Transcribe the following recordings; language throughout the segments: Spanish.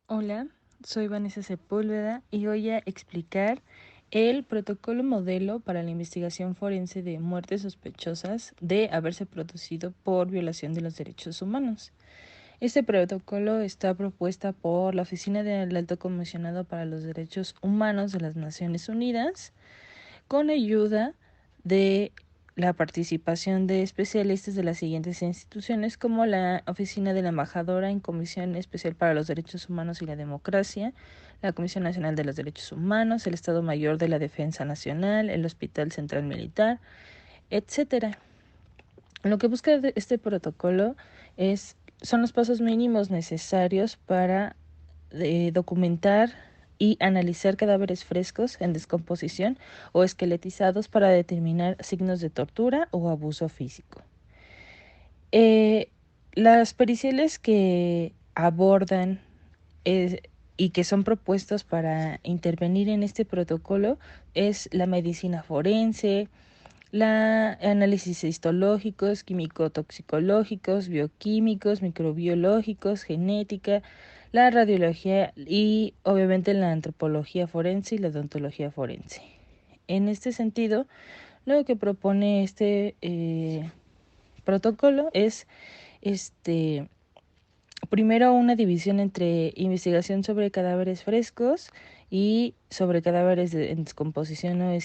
Hola, soy Vanessa Sepúlveda y voy a explicar el protocolo modelo para la investigación forense de muertes sospechosas de haberse producido por violación de los derechos humanos. Este protocolo está propuesta por la Oficina del Alto Comisionado para los Derechos Humanos de las Naciones Unidas con ayuda de la participación de especialistas de las siguientes instituciones como la Oficina de la Embajadora en Comisión Especial para los Derechos Humanos y la Democracia, la Comisión Nacional de los Derechos Humanos, el Estado Mayor de la Defensa Nacional, el Hospital Central Militar, etcétera. Lo que busca este protocolo son los pasos mínimos necesarios para documentar y analizar cadáveres frescos en descomposición o esqueletizados para determinar signos de tortura o abuso físico. Eh, las periciales que abordan eh, y que son propuestos para intervenir en este protocolo es la medicina forense, la análisis histológicos, químico-toxicológicos, bioquímicos, microbiológicos, genética, la radiología y obviamente la antropología forense y la odontología forense. En este sentido, lo que propone este protocolo es primero una división entre investigación sobre cadáveres frescos y sobre cadáveres en descomposición o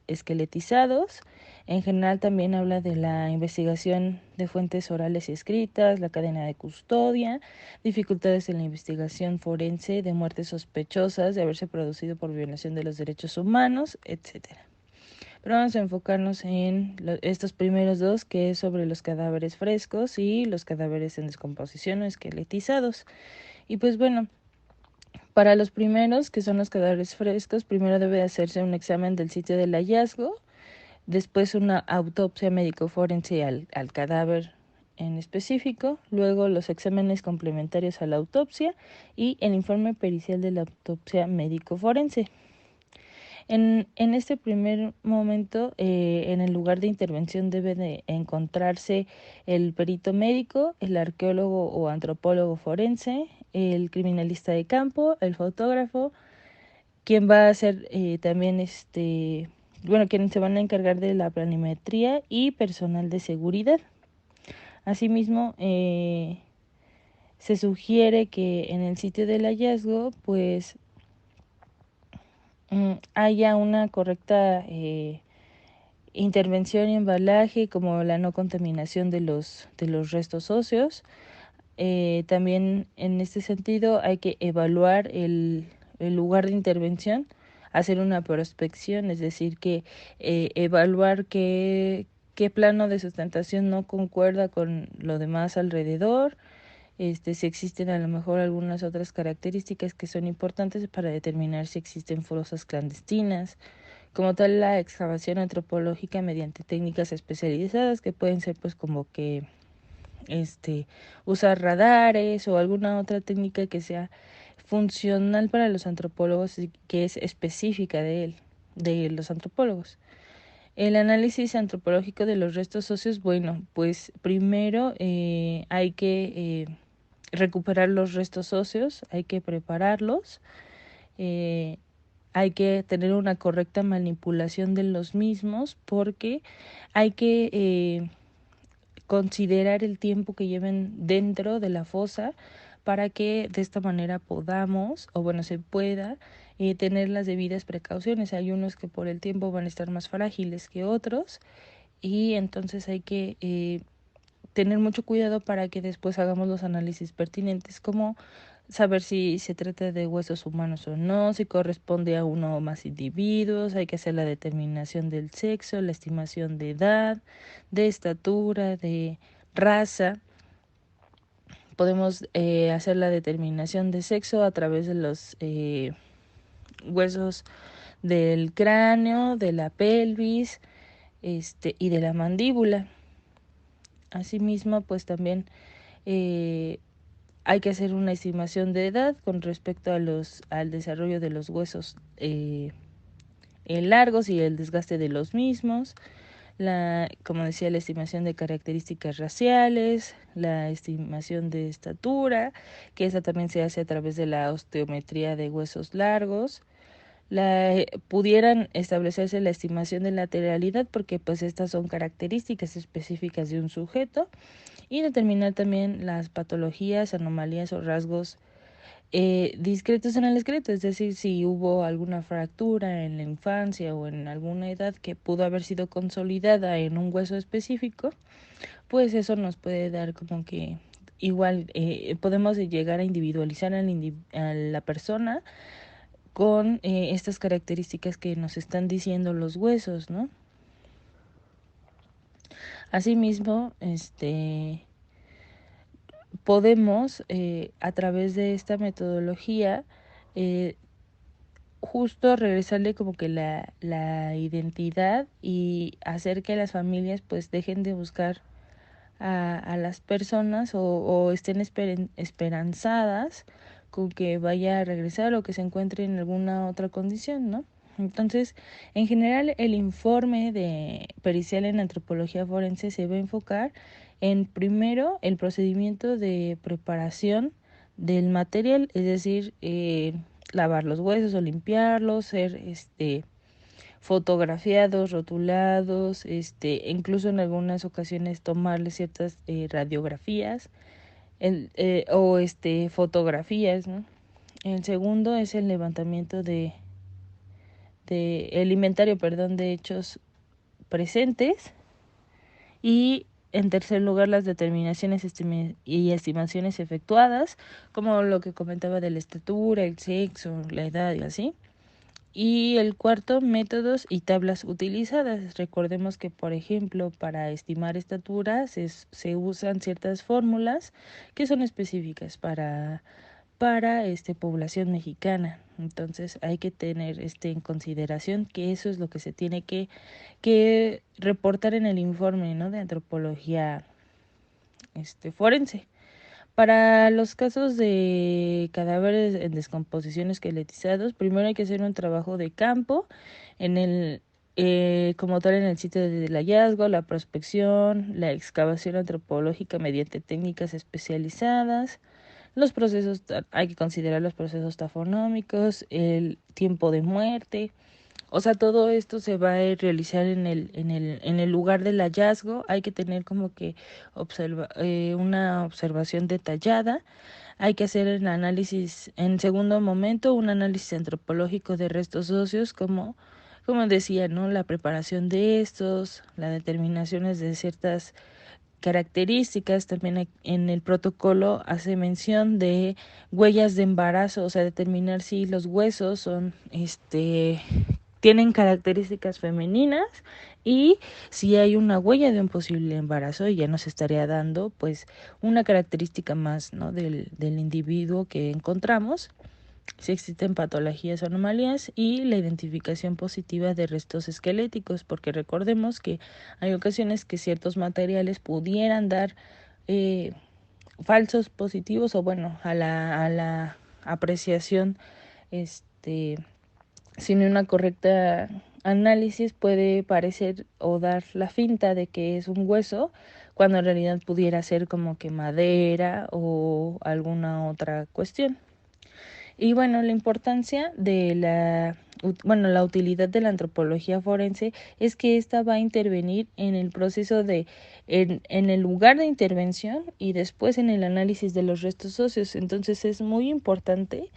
esqueletizados. En general también habla de la investigación de fuentes orales y escritas, la cadena de custodia, dificultades en la investigación forense de muertes sospechosas de haberse producido por violación de los derechos humanos, etcétera. Pero vamos a enfocarnos en estos primeros dos, que es sobre los cadáveres frescos y los cadáveres en descomposición o esqueletizados. Y pues bueno, para los primeros, que son los cadáveres frescos, primero debe hacerse un examen del sitio del hallazgo, después una autopsia médico-forense al cadáver en específico, luego los exámenes complementarios a la autopsia y el informe pericial de la autopsia médico-forense. En este primer momento, en el lugar de intervención debe de encontrarse el perito médico, el arqueólogo o antropólogo forense, el criminalista de campo, el fotógrafo, quien va a hacer también quienes se van a encargar de la planimetría y personal de seguridad. Asimismo, se sugiere que en el sitio del hallazgo, pues haya una correcta intervención y embalaje, como la no contaminación de los restos óseos. También en este sentido hay que evaluar el lugar de intervención, hacer una prospección, es decir, que evaluar qué plano de sustentación no concuerda con lo demás alrededor, si existen a lo mejor algunas otras características que son importantes para determinar si existen fosas clandestinas, como tal la excavación antropológica mediante técnicas especializadas que pueden ser pues como que usar radares o alguna otra técnica que sea funcional para los antropólogos y que es específica de los antropólogos. El análisis antropológico de los restos óseos, bueno, pues primero hay que recuperar los restos óseos, hay que prepararlos, eh, hay que tener una correcta manipulación de los mismos porque hay que considerar el tiempo que lleven dentro de la fosa para que de esta manera podamos, o bueno, se pueda tener las debidas precauciones. Hay unos que por el tiempo van a estar más frágiles que otros y entonces hay que tener mucho cuidado para que después hagamos los análisis pertinentes, como saber si se trata de huesos humanos o no, si corresponde a uno o más individuos, hay que hacer la determinación del sexo, la estimación de edad, de estatura, de raza. Podemos hacer la determinación de sexo a través de los huesos del cráneo, de la pelvis, y de la mandíbula. Asimismo, pues también eh, hay que hacer una estimación de edad con respecto al desarrollo de los huesos largos y el desgaste de los mismos. como decía, la estimación de características raciales, la estimación de estatura, que esa también se hace a través de la osteometría de huesos largos. Pudieran establecerse la estimación de lateralidad, porque pues estas son características específicas de un sujeto, y determinar también las patologías, anomalías o rasgos discretos en el esqueleto, es decir, si hubo alguna fractura en la infancia o en alguna edad que pudo haber sido consolidada en un hueso específico, pues eso nos puede dar como que igual podemos llegar a individualizar a la persona con estas características que nos están diciendo los huesos, ¿no? Asimismo, podemos a través de esta metodología eh, justo regresarle como que la identidad y hacer que las familias pues dejen de buscar a las personas o estén esperanzadas con que vaya a regresar o que se encuentre en alguna otra condición, ¿no? Entonces, en general, el informe de pericial en antropología forense se va a enfocar en, primero, el procedimiento de preparación del material, es decir, lavar los huesos o limpiarlos, ser fotografiados, rotulados, incluso en algunas ocasiones tomarle ciertas radiografías o fotografías, ¿no? El segundo es el levantamiento de el inventario, perdón, de hechos presentes, y en tercer lugar las determinaciones y estimaciones efectuadas, como lo que comentaba de la estatura, el sexo, la edad y así. Y el cuarto, métodos y tablas utilizadas. Recordemos que, por ejemplo, para estimar estaturas se usan ciertas fórmulas que son específicas para población mexicana. Entonces hay que tener en consideración que eso es lo que se tiene que reportar en el informe, ¿no?, de antropología forense. Para los casos de cadáveres en descomposición esqueletizados, primero hay que hacer un trabajo de campo en como tal en el sitio del hallazgo, la prospección, la excavación antropológica mediante técnicas especializadas. Los procesos, hay que considerar los procesos tafonómicos, el tiempo de muerte. O sea, todo esto se va a realizar en el lugar del hallazgo. Hay que tener como que una observación detallada. Hay que hacer el análisis, en segundo momento, un análisis antropológico de restos óseos, como decía, ¿no? La preparación de estos, las determinaciones de ciertas características. También en el protocolo hace mención de huellas de embarazo, o sea, determinar si los huesos son tienen características femeninas, y si hay una huella de un posible embarazo, ya nos estaría dando pues una característica más, ¿no?, del individuo que encontramos, si existen patologías o anomalías, y la identificación positiva de restos esqueléticos, porque recordemos que hay ocasiones que ciertos materiales pudieran dar eh, falsos positivos, o bueno, a la apreciación sin una correcta análisis puede parecer o dar la finta de que es un hueso, cuando en realidad pudiera ser como que madera o alguna otra cuestión. Y bueno, la importancia de la utilidad de la antropología forense es que esta va a intervenir en el proceso en el lugar de intervención y después en el análisis de los restos óseos. Entonces es muy importante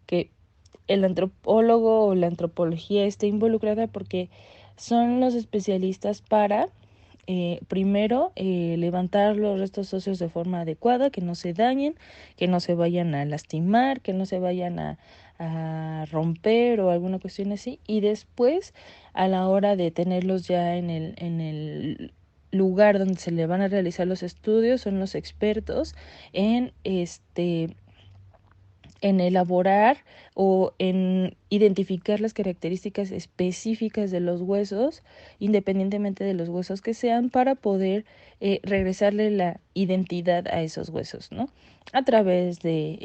que el antropólogo o la antropología esté involucrada, porque son los especialistas para, primero, levantar los restos óseos de forma adecuada, que no se dañen, que no se vayan a lastimar, que no se vayan a romper o alguna cuestión así, y después, a la hora de tenerlos ya en el lugar donde se le van a realizar los estudios, son los expertos en en elaborar o en identificar las características específicas de los huesos, independientemente de los huesos que sean, para poder regresarle la identidad a esos huesos, ¿no? A través de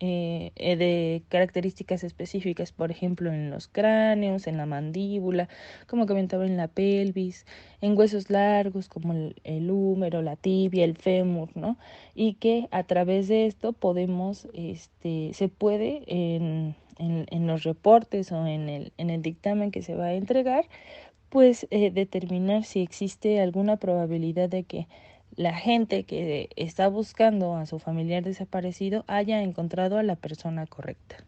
de características específicas, por ejemplo, en los cráneos, en la mandíbula, como comentaba, en la pelvis, en huesos largos como el húmero, la tibia, el fémur, ¿no? Y que a través de esto podemos, se puede en los reportes o en el dictamen que se va a entregar, pues determinar si existe alguna probabilidad de que la gente que está buscando a su familiar desaparecido haya encontrado a la persona correcta.